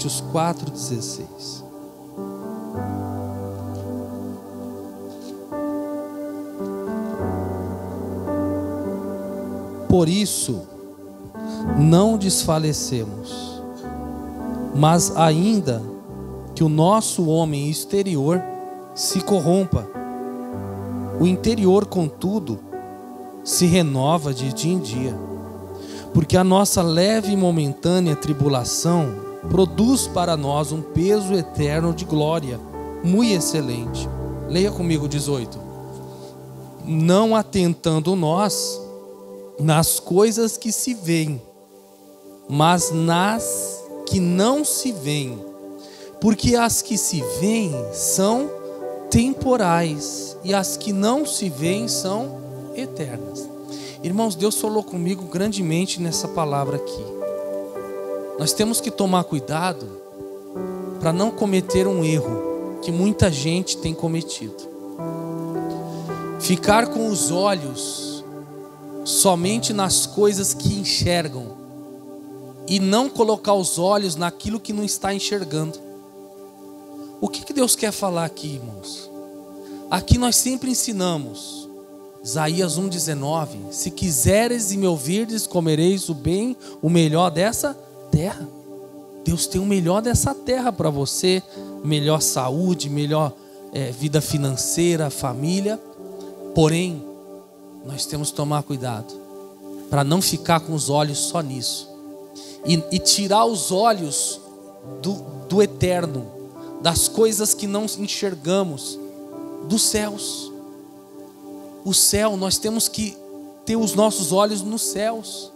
Coríntios 4,16. Por isso, não desfalecemos, mas ainda que o nosso homem exterior se corrompa, o interior, contudo, se renova de dia em dia, porque a nossa leve e momentânea tribulação produz para nós um peso eterno de glória, muito excelente. Leia comigo 18. Não atentando nós nas coisas que se veem, mas nas que não se veem, porque as que se veem são temporais e as que não se veem são eternas. Irmãos, Deus falou comigo grandemente nessa palavra aqui. Nós temos que tomar cuidado para não cometer um erro que muita gente tem cometido. Ficar com os olhos somente nas coisas que enxergam e não colocar os olhos naquilo que não está enxergando. O que Deus quer falar aqui, irmãos? Aqui nós sempre ensinamos Isaías 1,19: se quiseres e me ouvirdes, comereis o bem, o melhor dessa terra. Deus tem o melhor dessa terra para você, melhor saúde, melhor vida financeira, família. Porém, nós temos que tomar cuidado para não ficar com os olhos só nisso e tirar os olhos do eterno, das coisas que não enxergamos, dos céus. O céu, nós temos que ter os nossos olhos nos céus,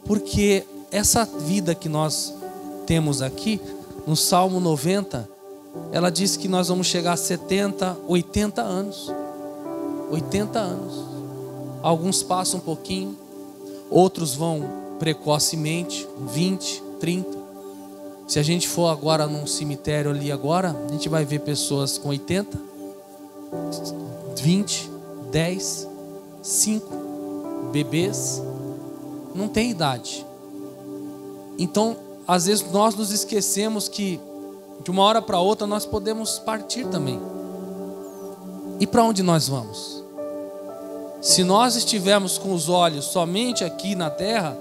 porque essa vida que nós temos aqui, no Salmo 90, ela diz que nós vamos chegar a 70, 80 anos. 80 anos. Alguns passam um pouquinho, outros vão precocemente, 20, 30. Se a gente for agora num cemitério ali agora, a gente vai ver pessoas com 80, 20, 10, 5, bebês, não tem idade. Então, às vezes nós nos esquecemos que de uma hora para outra nós podemos partir também. E para onde nós vamos? Se nós estivermos com os olhos somente aqui na terra,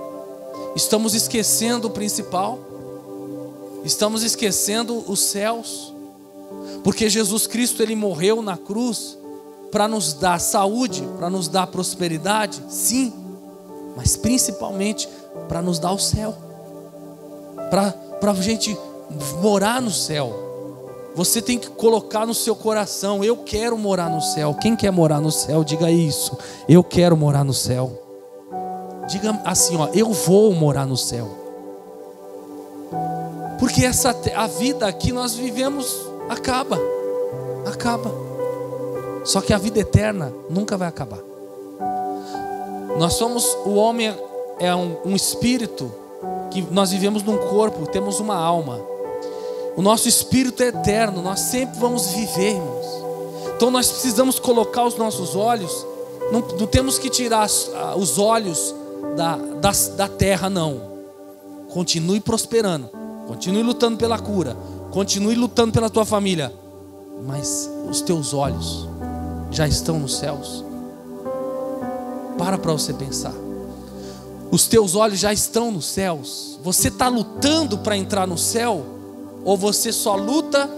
estamos esquecendo o principal, estamos esquecendo os céus, porque Jesus Cristo, Ele morreu na cruz para nos dar saúde, para nos dar prosperidade, sim, mas principalmente para nos dar o céu, para a gente morar no céu. Você tem que colocar no seu coração: eu quero morar no céu. Quem quer morar no céu, diga isso: eu quero morar no céu. Diga assim, ó: eu vou morar no céu. Porque a vida aqui nós vivemos acaba. Só que a vida eterna nunca vai acabar. Nós somos, o homem é um espírito, que nós vivemos num corpo, temos uma alma. O nosso espírito é eterno, nós sempre vamos viver, irmãos. Então nós precisamos colocar os nossos olhos, não temos que tirar os olhos da terra, não. Continue prosperando, continue lutando pela cura, continue lutando pela tua família, mas os teus olhos já estão nos céus. Para você pensar. Os teus olhos já estão nos céus. Você está lutando para entrar no céu? Ou você só luta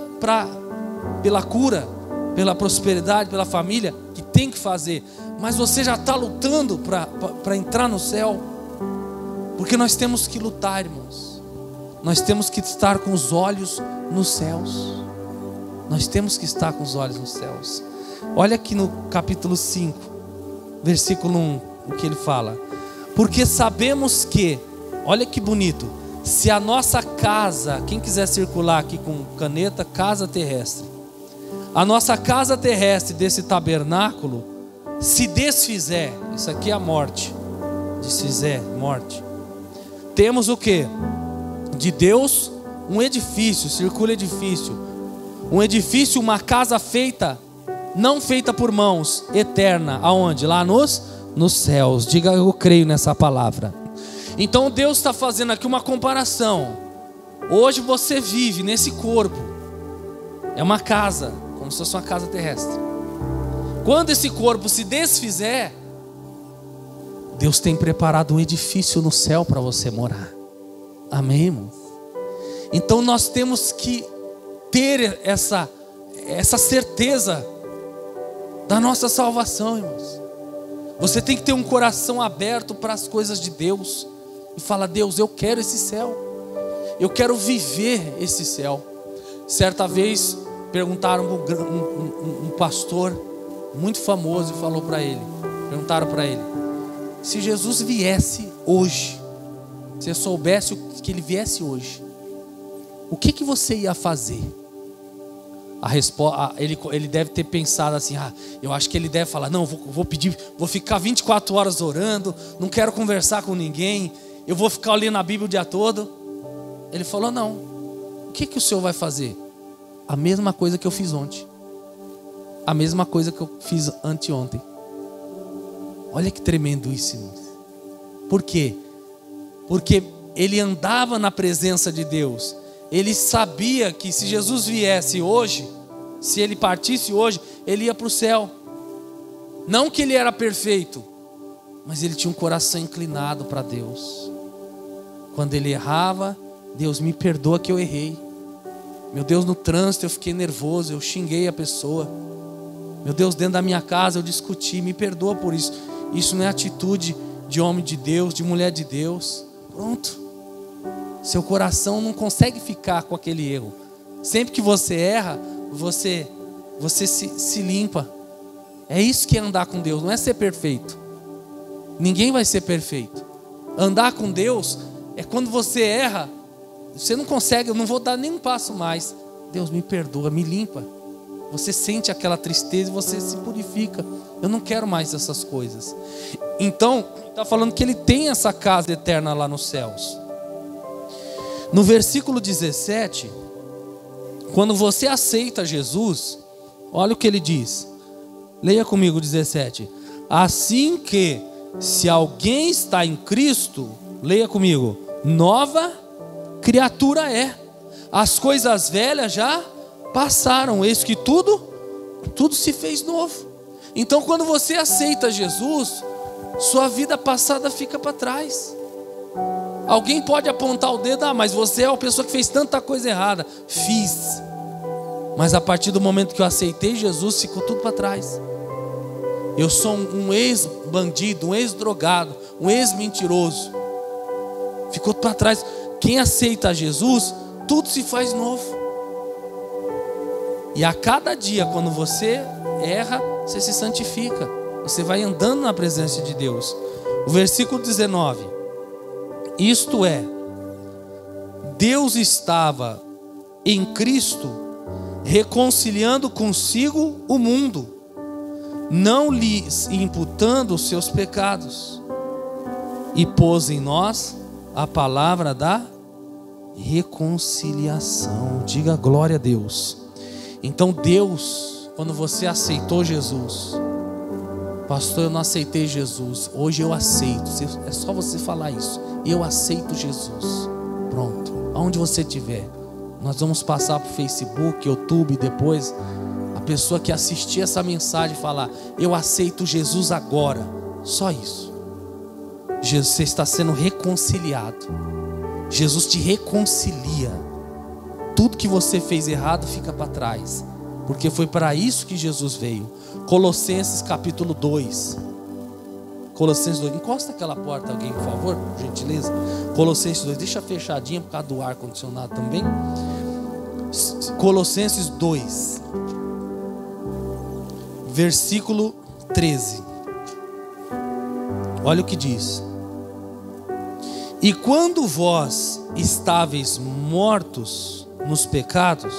pela cura, pela prosperidade, pela família, que tem que fazer, mas você já está lutando para entrar no céu? Porque nós temos que lutar, irmãos. Nós temos que estar com os olhos nos céus. Nós temos que estar com os olhos nos céus. Olha aqui no capítulo 5, versículo 1, o que ele fala: porque sabemos que, olha que bonito, se a nossa casa, quem quiser circular aqui com caneta, casa terrestre, a nossa casa terrestre desse tabernáculo se desfizer, isso aqui é a morte, desfizer, morte, temos o que? De Deus um edifício, circula edifício, um edifício, uma casa feita, não feita por mãos, eterna, aonde? Lá nos céus. Diga: eu creio nessa palavra. Então Deus está fazendo aqui uma comparação. Hoje você vive nesse corpo, é uma casa, como se fosse uma casa terrestre. Quando esse corpo se desfizer, Deus tem preparado um edifício no céu para você morar. Amém, irmãos? Então nós temos que ter essa certeza da nossa salvação, irmãos. Você tem que ter um coração aberto para as coisas de Deus e falar: Deus, eu quero esse céu, eu quero viver esse céu. Certa vez perguntaram um pastor muito famoso e falou para ele, perguntaram para ele: se Jesus viesse hoje, se você soubesse que ele viesse hoje, o que você ia fazer? A resposta, ele deve ter pensado assim: eu acho que ele deve falar: não, vou ficar 24 horas orando, não quero conversar com ninguém, eu vou ficar lendo a Bíblia o dia todo. Ele falou: não, o que o senhor vai fazer? A mesma coisa que eu fiz ontem, a mesma coisa que eu fiz anteontem. Olha que tremendo isso, irmãos. Por quê? Porque ele andava na presença de Deus. Ele sabia que se Jesus viesse hoje, se ele partisse hoje, ele ia para o céu. Não que ele era perfeito, mas ele tinha um coração inclinado para Deus. Quando ele errava: Deus, me perdoa que eu errei. Meu Deus, no trânsito eu fiquei nervoso, eu xinguei a pessoa. Meu Deus, dentro da minha casa eu discuti, me perdoa por isso. Isso não é atitude de homem de Deus, de mulher de Deus. Pronto. Seu coração não consegue ficar com aquele erro. Sempre que você erra, você se limpa. É isso que é andar com Deus, não é ser perfeito. Ninguém vai ser perfeito. Andar com Deus é quando você erra, você não consegue: eu não vou dar nenhum passo mais. Deus, me perdoa, me limpa. Você sente aquela tristeza e você se purifica. Eu não quero mais essas coisas. Então, está falando que ele tem essa casa eterna lá nos céus. No versículo 17, quando você aceita Jesus, olha o que ele diz. Leia comigo o 17. Assim que, se alguém está em Cristo, leia comigo, nova criatura é. As coisas velhas já passaram, eis que tudo se fez novo. Então, quando você aceita Jesus, sua vida passada fica para trás. Alguém pode apontar o dedo: mas você é uma pessoa que fez tanta coisa errada. Fiz, mas a partir do momento que eu aceitei Jesus, ficou tudo para trás. Eu sou um ex-bandido, um ex-drogado, um ex-mentiroso. Ficou para trás. Quem aceita Jesus, tudo se faz novo. E a cada dia, quando você erra, você se santifica. Você vai andando na presença de Deus. O versículo 19. Isto é, Deus estava em Cristo reconciliando consigo o mundo, não lhes imputando os seus pecados, e pôs em nós a palavra da reconciliação. Diga glória a Deus. Então Deus, quando você aceitou Jesus: pastor, eu não aceitei Jesus, hoje eu aceito. É só você falar isso: eu aceito Jesus. Pronto, aonde você estiver. Nós vamos passar para o Facebook, YouTube, depois a pessoa que assistir essa mensagem falar: eu aceito Jesus agora. Só isso. Jesus, você está sendo reconciliado. Jesus te reconcilia. Tudo que você fez errado fica para trás, porque foi para isso que Jesus veio. Colossenses capítulo 2. Colossenses 2. Encosta aquela porta, alguém, por favor, por gentileza. Colossenses 2. Deixa fechadinha por causa do ar condicionado também. Colossenses 2, versículo 13. Olha o que diz: e quando vós estáveis mortos nos pecados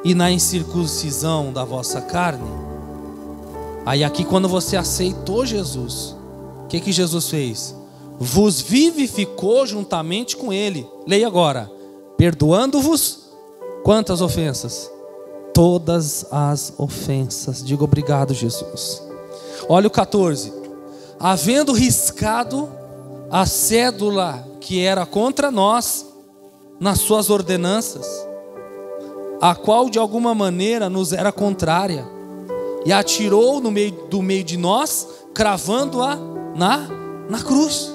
e na incircuncisão da vossa carne. Aí aqui, quando você aceitou Jesus, o que Jesus fez? Vos vivificou juntamente com Ele. Leia agora: perdoando-vos quantas ofensas? Todas as ofensas. Diga obrigado, Jesus. Olha o 14. Havendo riscado a cédula que era contra nós, nas suas ordenanças, a qual de alguma maneira nos era contrária, e atirou do meio de nós, cravando-a na cruz.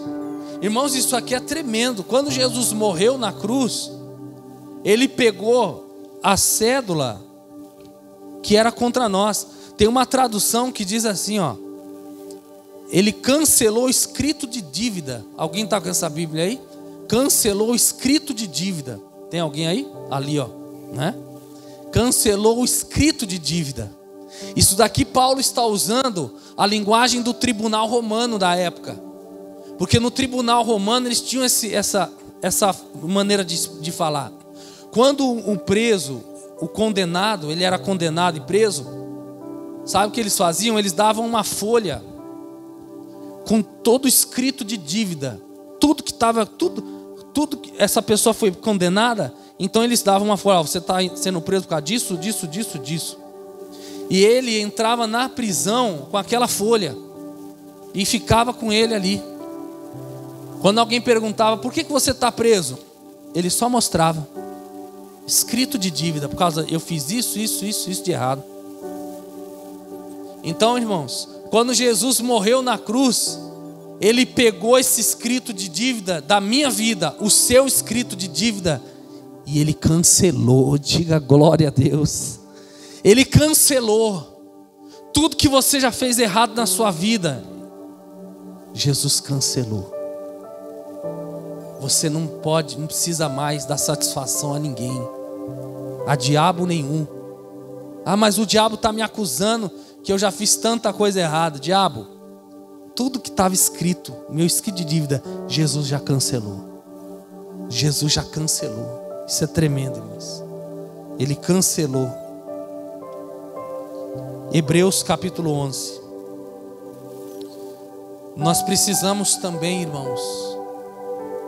Irmãos, isso aqui é tremendo. Quando Jesus morreu na cruz, ele pegou a cédula que era contra nós. Tem uma tradução que diz assim, ó: ele cancelou o escrito de dívida. Alguém está com essa Bíblia aí? Cancelou o escrito de dívida. Tem alguém aí? Ali, ó, né? Cancelou o escrito de dívida. Isso daqui Paulo está usando a linguagem do tribunal romano da época. Porque no tribunal romano eles tinham essa maneira de falar. Quando o preso, o condenado, ele era condenado e preso, sabe o que eles faziam? Eles davam uma folha com todo escrito de dívida, tudo que que essa pessoa foi condenada. Então eles davam uma folha: você está sendo preso por causa disso, disso, disso, disso. E ele entrava na prisão com aquela folha e ficava com ele ali. Quando alguém perguntava: por que você está preso? Ele só mostrava escrito de dívida, por causa eu fiz isso de errado. Então, irmãos, quando Jesus morreu na cruz, ele pegou esse escrito de dívida da minha vida, o seu escrito de dívida, e ele cancelou. Diga glória a Deus. Ele cancelou tudo que você já fez errado na sua vida. Jesus cancelou. Você não precisa mais dar satisfação a ninguém, a diabo nenhum. Ah, mas o diabo está me acusando que eu já fiz tanta coisa errada. Diabo, tudo que estava escrito, meu escrito de dívida, Jesus já cancelou. Jesus já cancelou. Isso é tremendo, irmãos. Ele cancelou. Hebreus capítulo 11. Nós precisamos também, irmãos,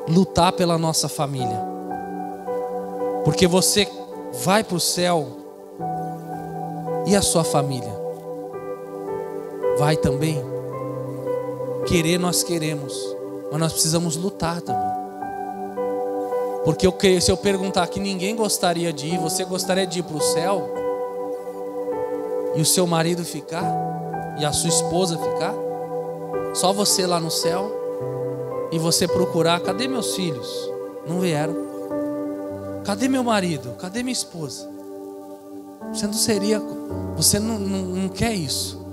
lutar pela nossa família. Porque você vai para o céu e a sua família vai também. Querer nós queremos, mas nós precisamos lutar também. Porque se eu perguntar que ninguém gostaria de ir, você gostaria de ir para o céu? E o seu marido ficar? E a sua esposa ficar? Só você lá no céu? E você procurar: cadê meus filhos? Não vieram. Cadê meu marido? Cadê minha esposa? Você não quer isso.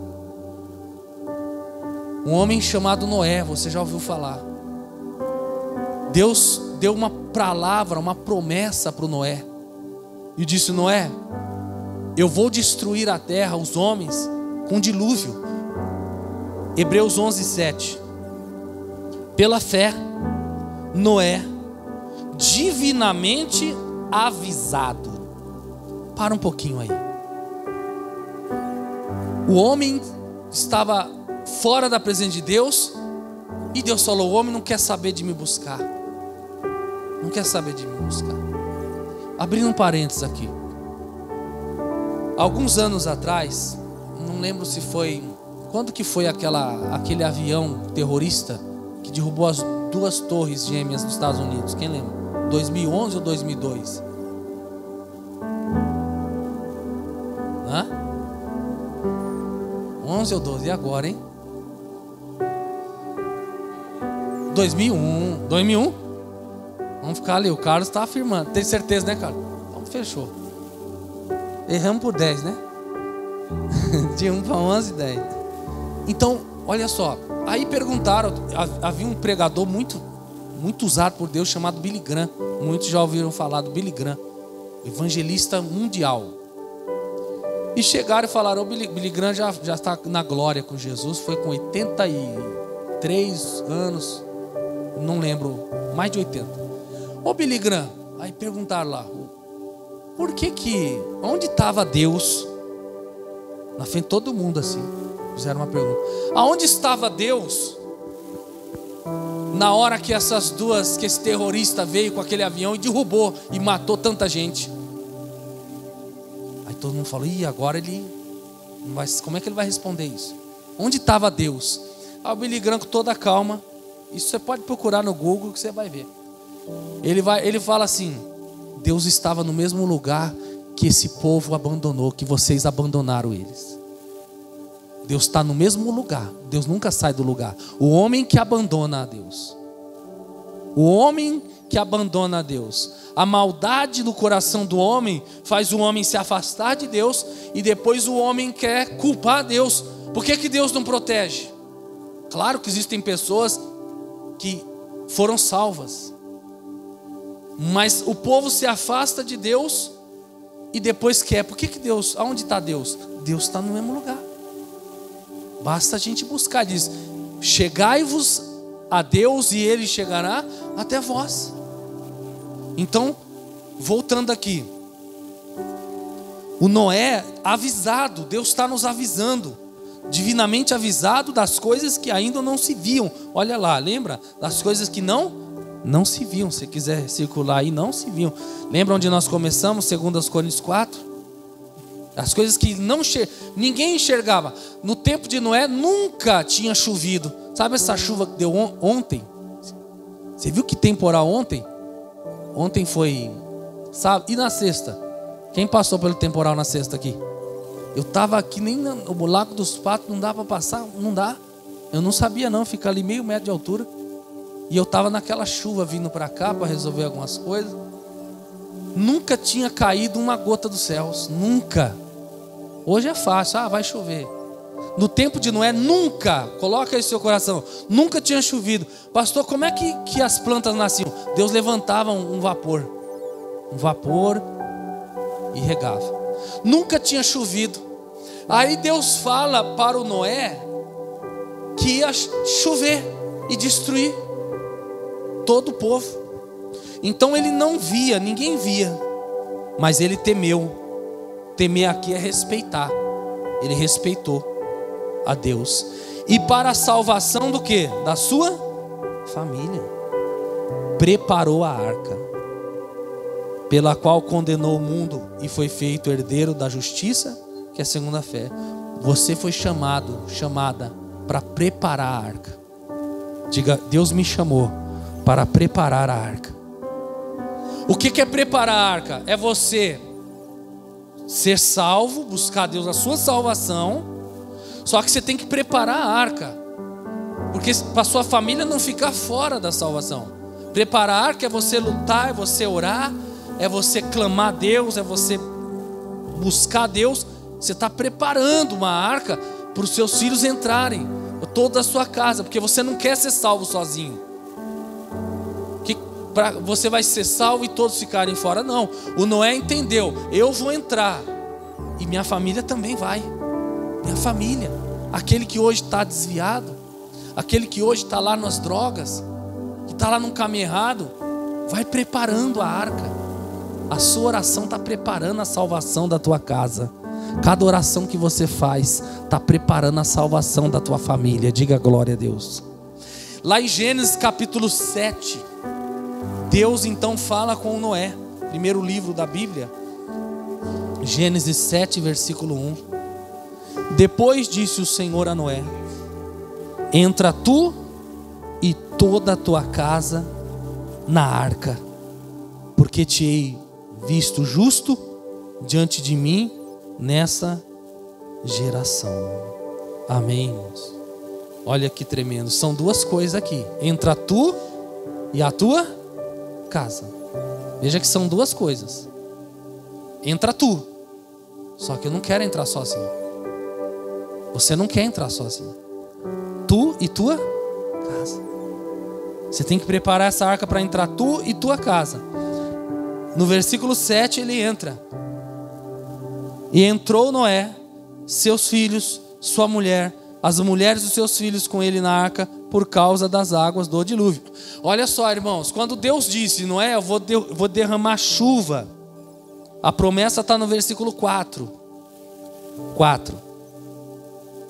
Um homem chamado Noé, você já ouviu falar? Deus deu uma palavra, uma promessa para o Noé. E disse: Noé, eu vou destruir a terra, os homens, com dilúvio. Hebreus 11:7. Pela fé, Noé, divinamente avisado. Para um pouquinho aí. O homem estava fora da presença de Deus, e Deus falou: o homem não quer saber de me buscar. Não quer saber de me buscar. Abrindo um parênteses aqui. Alguns anos atrás, não lembro se foi, quando que foi aquele avião terrorista que derrubou as 2 torres gêmeas dos Estados Unidos? Quem lembra? 2011 ou 2002? Hã? 11 ou 12? E agora, hein? 2001. 2001? Vamos ficar ali, o Carlos está afirmando. Tem certeza, né, Carlos? Então fechou. Erramos por 10, né? De 1 para 11, 10. Então, olha só. Aí perguntaram, havia um pregador muito usado por Deus, chamado Billy Graham. Muitos já ouviram falar do Billy Graham, evangelista mundial. E chegaram e falaram: o Billy Graham já está na glória com Jesus. Foi com 83 anos, não lembro, mais de 80. Ô Billy Graham, aí perguntaram lá: onde estava Deus? Na frente de todo mundo assim, fizeram uma pergunta: aonde estava Deus na hora que que esse terrorista veio com aquele avião e derrubou e matou tanta gente? Aí todo mundo falou: agora ele como é que ele vai responder isso? Onde estava Deus? Aí o Billy Graham, com toda a calma, isso você pode procurar no Google que você vai ver. Ele fala assim: Deus estava no mesmo lugar que esse povo abandonou, que vocês abandonaram eles. Deus está no mesmo lugar. Deus nunca sai do lugar. O homem que abandona a Deus, o homem que abandona a Deus, a maldade no coração do homem faz o homem se afastar de Deus, e depois o homem quer culpar a Deus. Por que Deus não protege? Claro que existem pessoas que foram salvas, mas o povo se afasta de Deus e depois quer. Por que Deus, aonde está Deus? Deus está no mesmo lugar. Basta a gente buscar. Diz: chegai-vos a Deus e Ele chegará até vós. Então, voltando aqui, o Noé avisado, Deus está nos avisando, divinamente avisado das coisas que ainda não se viam. Olha lá, lembra? Das coisas que não se viam. Se quiser circular aí, não se viam. Lembra onde nós começamos? 2 Coríntios 4. As coisas que ninguém enxergava. No tempo de Noé nunca tinha chovido. Sabe essa chuva que deu ontem? Você viu que temporal ontem? Ontem foi sábado. E na sexta? Quem passou pelo temporal na sexta aqui? Eu estava aqui, nem no Lago dos Patos, não dá para passar, não dá. Eu não sabia não, fica ali meio metro de altura. E eu estava naquela chuva vindo para cá para resolver algumas coisas. Nunca tinha caído uma gota dos céus, nunca. Hoje é fácil, vai chover. No tempo de Noé, nunca, coloca aí no seu coração, nunca tinha chovido. Pastor, como é que as plantas nasciam? Deus levantava um vapor e regava. Nunca tinha chovido. Aí Deus fala para o Noé que ia chover e destruir todo o povo. Então ele não via, ninguém via, mas ele temeu. Temer aqui é respeitar. Ele respeitou a Deus. E para a salvação do quê? Da sua família. Preparou a arca, pela qual condenou o mundo e foi feito herdeiro da justiça, que é a segunda fé. Você foi chamada para preparar a arca. Diga: Deus me chamou para preparar a arca. O que é preparar a arca? É você ser salvo, buscar Deus a sua salvação. Só que você tem que preparar a arca, porque para sua família não ficar fora da salvação. Preparar a arca é você lutar, é você orar, é você clamar a Deus, é você buscar a Deus. Você está preparando uma arca para os seus filhos entrarem, toda a sua casa, porque você não quer ser salvo sozinho. Você vai ser salvo e todos ficarem fora. Não, o Noé entendeu: eu vou entrar e minha família também vai. Minha família, aquele que hoje está desviado, aquele que hoje está lá nas drogas, que está lá num caminho errado, vai preparando a arca. A sua oração está preparando a salvação da tua casa. Cada oração que você faz está preparando a salvação da tua família. Diga glória a Deus. Lá em Gênesis capítulo 7, Deus então fala com Noé. Primeiro livro da Bíblia, Gênesis 7, versículo 1. Depois disse o Senhor a Noé: entra tu e toda a tua casa na arca, porque te hei visto justo diante de mim nessa geração. Amém, irmãos? Olha que tremendo. São duas coisas aqui: entra tu e a tua casa. Veja que são duas coisas. Entra tu. Só que eu não quero entrar sozinho. Você não quer entrar sozinho. Tu e tua casa. Você tem que preparar essa arca para entrar tu e tua casa. No versículo 7 ele entra. E entrou Noé, seus filhos, sua mulher, as mulheres dos seus filhos com ele na arca, por causa das águas do dilúvio. Olha só, irmãos, quando Deus disse: Noé, eu vou derramar chuva, a promessa está no versículo 4.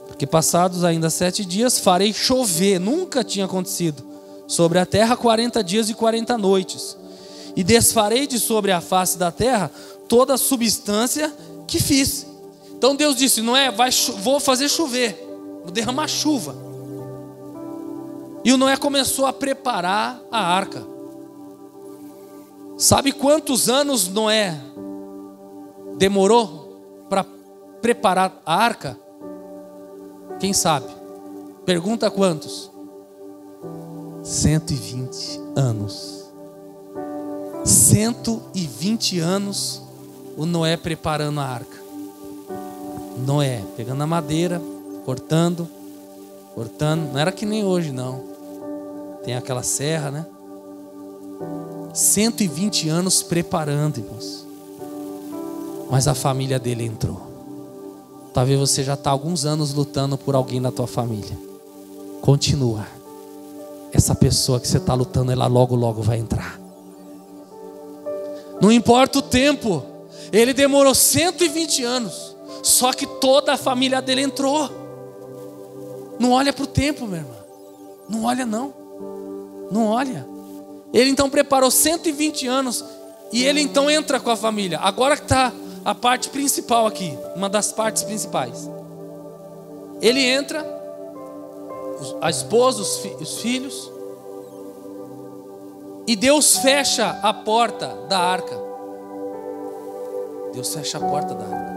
Porque passados ainda 7 dias farei chover, nunca tinha acontecido, sobre a terra 40 dias e 40 noites. E desfarei de sobre a face da terra toda a substância que fiz. Então Deus disse: Noé, vou fazer chover, vou derramar chuva. E o Noé começou a preparar a arca. Sabe quantos anos Noé demorou para preparar a arca? Quem sabe? Pergunta quantos? 120 anos. 120 anos o Noé preparando a arca. Noé pegando a madeira, cortando. Não era que nem hoje não. Tem aquela serra, né? 120 anos preparando, irmãos. Mas a família dele entrou. Talvez você já está há alguns anos lutando por alguém na tua família. Continua. Essa pessoa que você está lutando, ela logo, logo vai entrar. Não importa o tempo. Ele demorou 120 anos. Só que toda a família dele entrou. Não olha para o tempo, meu irmão. Não olha não. Não olha. Ele então preparou 120 anos. E ele então entra com a família. Agora que está a parte principal aqui. Uma das partes principais. Ele entra. A esposa, os filhos. E Deus fecha a porta da arca. Deus fecha a porta da arca.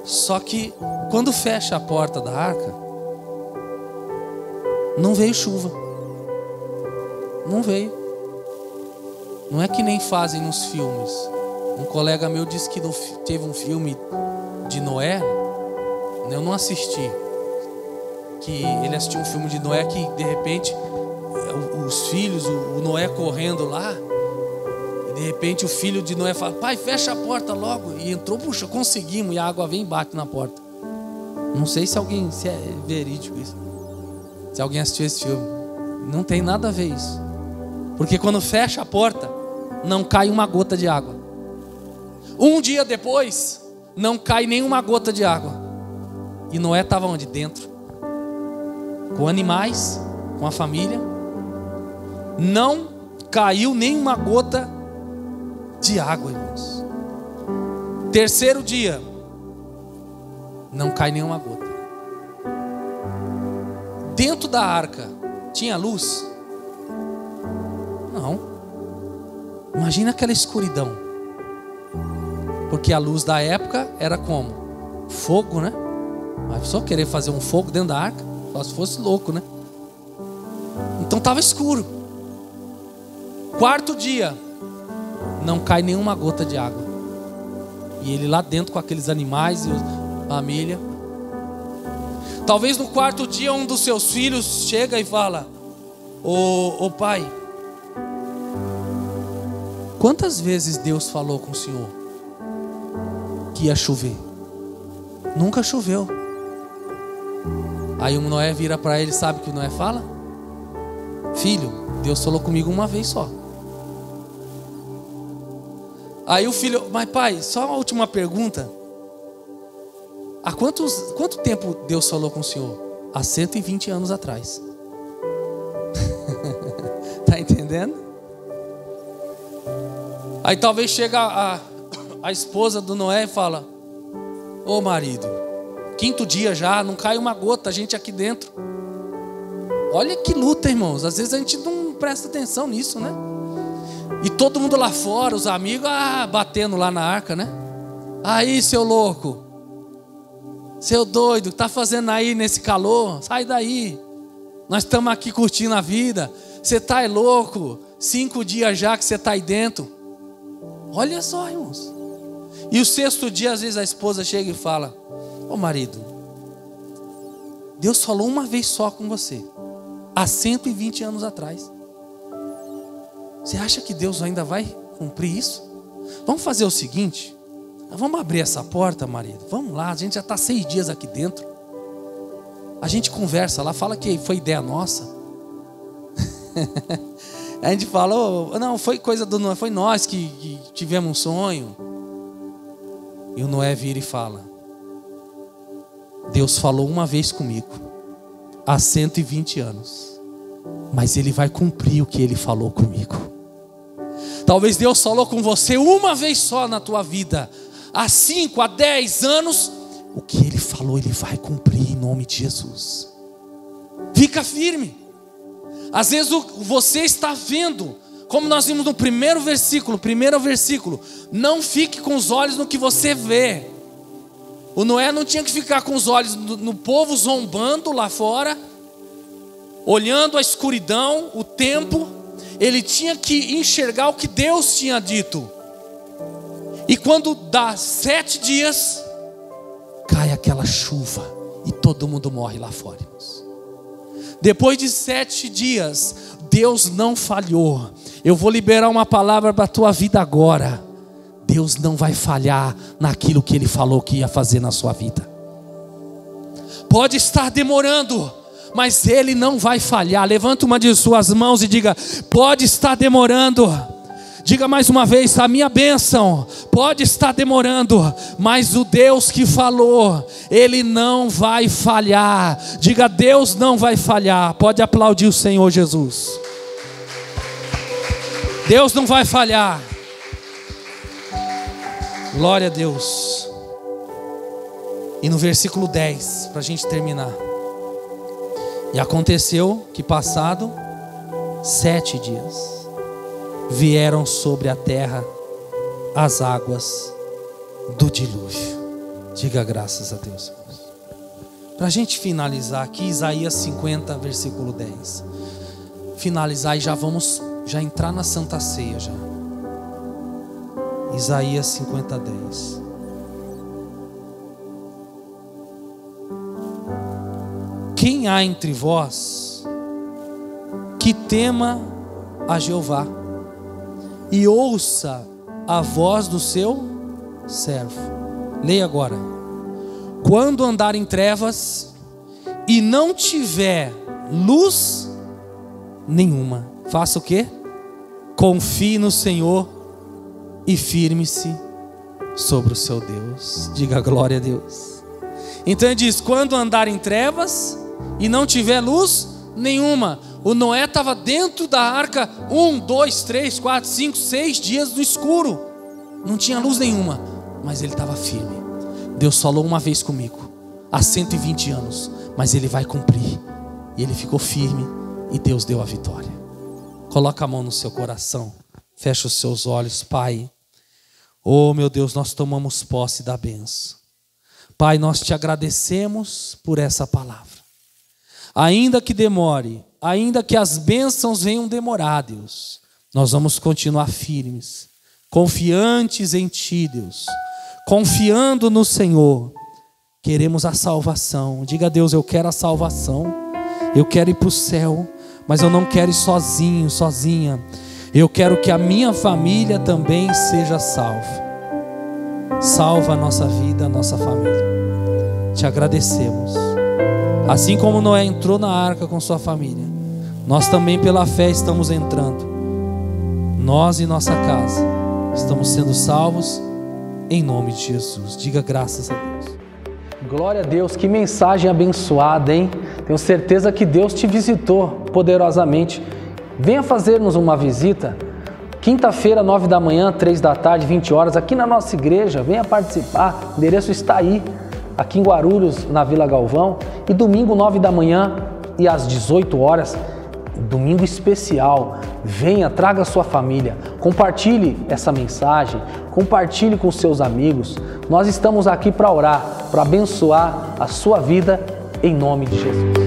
Só que quando fecha a porta da arca, não veio chuva. Não veio. Não é que nem fazem nos filmes. Um colega meu disse que teve um filme de Noé. Eu não assisti. Que ele assistiu um filme de Noé que de repente os filhos, o Noé correndo lá, e de repente o filho de Noé fala: pai, fecha a porta logo. E entrou, puxa, conseguimos. E a água vem e bate na porta. Não sei se é verídico isso. Se alguém assistiu esse filme. Não tem nada a ver isso. Porque quando fecha a porta, não cai uma gota de água. Um dia depois, não cai nenhuma gota de água. E Noé estava onde? Dentro. Com animais, com a família. Não caiu nenhuma gota de água, irmãos. Terceiro dia, não cai nenhuma gota. Dentro da arca tinha luz? Não. Imagina aquela escuridão. Porque a luz da época era como? Fogo, né? Mas só querer fazer um fogo dentro da arca, só se fosse louco, né? Então estava escuro. Quarto dia, não cai nenhuma gota de água. E ele lá dentro com aqueles animais e a família. Talvez no quarto dia um dos seus filhos chega e fala: ô pai, quantas vezes Deus falou com o senhor que ia chover? Nunca choveu. Aí o Noé vira para ele, sabe o que o Noé fala? Filho, Deus falou comigo uma vez só. Aí o filho: mas pai, só uma última pergunta. Há quanto tempo Deus falou com o senhor? Há 120 anos atrás. Tá entendendo? Aí talvez chega a esposa do Noé e fala: ô marido, quinto dia já, não cai uma gota, a gente aqui dentro. Olha que luta, irmãos. Às vezes a gente não presta atenção nisso, né? E todo mundo lá fora, os amigos, batendo lá na arca, né? Aí, seu louco, seu doido, tá fazendo aí nesse calor? Sai daí. Nós estamos aqui curtindo a vida. Você tá louco? 5 dias já que você tá aí dentro. Olha só, irmãos. E o sexto dia, às vezes a esposa chega e fala: ô marido, Deus falou uma vez só com você, há 120 anos atrás. Você acha que Deus ainda vai cumprir isso? Vamos fazer o seguinte: vamos abrir essa porta, marido. Vamos lá, a gente já está 6 dias aqui dentro. A gente conversa lá, fala que foi ideia nossa. A gente fala: oh, não, foi coisa do Noé, foi nós que tivemos um sonho. E o Noé vira e fala: Deus falou uma vez comigo, há 120 anos, mas Ele vai cumprir o que Ele falou comigo. Talvez Deus falou com você uma vez só na tua vida, há 5, há 10 anos, o que Ele falou Ele vai cumprir em nome de Jesus. Fica firme. Às vezes você está vendo Como nós vimos no primeiro versículo, não fique com os olhos no que você vê. O Noé não tinha que ficar com os olhos no povo zombando lá fora, olhando a escuridão, o tempo. Ele tinha que enxergar o que Deus tinha dito. E quando dá 7 dias, cai aquela chuva e todo mundo morre lá fora. Depois de 7 dias, Deus não falhou. Eu vou liberar uma palavra para a tua vida agora. Deus não vai falhar naquilo que Ele falou que ia fazer na sua vida. Pode estar demorando, mas Ele não vai falhar. Levanta uma de suas mãos e diga: pode estar demorando. Diga mais uma vez: a minha bênção pode estar demorando, mas o Deus que falou, Ele não vai falhar. Diga: Deus não vai falhar. Pode aplaudir o Senhor Jesus. Deus não vai falhar. Glória a Deus. E no versículo 10, para a gente terminar: e aconteceu que passado 7 dias, vieram sobre a terra as águas do dilúvio. Diga graças a Deus. Para a gente finalizar aqui, Isaías 50, versículo 10. Finalizar e já entrar na Santa Ceia já. Isaías 50, 10. Quem há entre vós que tema a Jeová e ouça a voz do seu servo? Leia agora. Quando andar em trevas e não tiver luz nenhuma, faça o quê? Confie no Senhor e firme-se sobre o seu Deus. Diga glória a Deus. Então ele diz: quando andar em trevas e não tiver luz nenhuma. O Noé estava dentro da arca 1, 2, 3, 4, 5, 6 dias no escuro. Não tinha luz nenhuma, mas ele estava firme. Deus falou uma vez comigo, há 120 anos, mas Ele vai cumprir. E ele ficou firme e Deus deu a vitória. Coloca a mão no seu coração, fecha os seus olhos. Pai, oh meu Deus, nós tomamos posse da bênção. Pai, nós te agradecemos por essa palavra. Ainda que demore, ainda que as bênçãos venham demorar, Deus, nós vamos continuar firmes, confiantes em Ti, Deus, confiando no Senhor. Queremos a salvação. Diga a Deus: eu quero a salvação, eu quero ir para o céu, mas eu não quero ir sozinho, sozinha. Eu quero que a minha família também seja salva. Salva a nossa vida, a nossa família. Te agradecemos. Assim como Noé entrou na arca com sua família, nós também pela fé estamos entrando. Nós e nossa casa estamos sendo salvos em nome de Jesus. Diga graças a Deus. Glória a Deus, que mensagem abençoada, hein? Tenho certeza que Deus te visitou poderosamente. Venha fazer-nos uma visita. Quinta-feira, 9 da manhã, 3 da tarde, 20 horas, aqui na nossa igreja. Venha participar. O endereço está aí, aqui em Guarulhos, na Vila Galvão. E domingo, 9 da manhã e às 18 horas, domingo especial. Venha, traga a sua família. Compartilhe essa mensagem. Compartilhe com seus amigos. Nós estamos aqui para orar, para abençoar a sua vida, em nome de Jesus.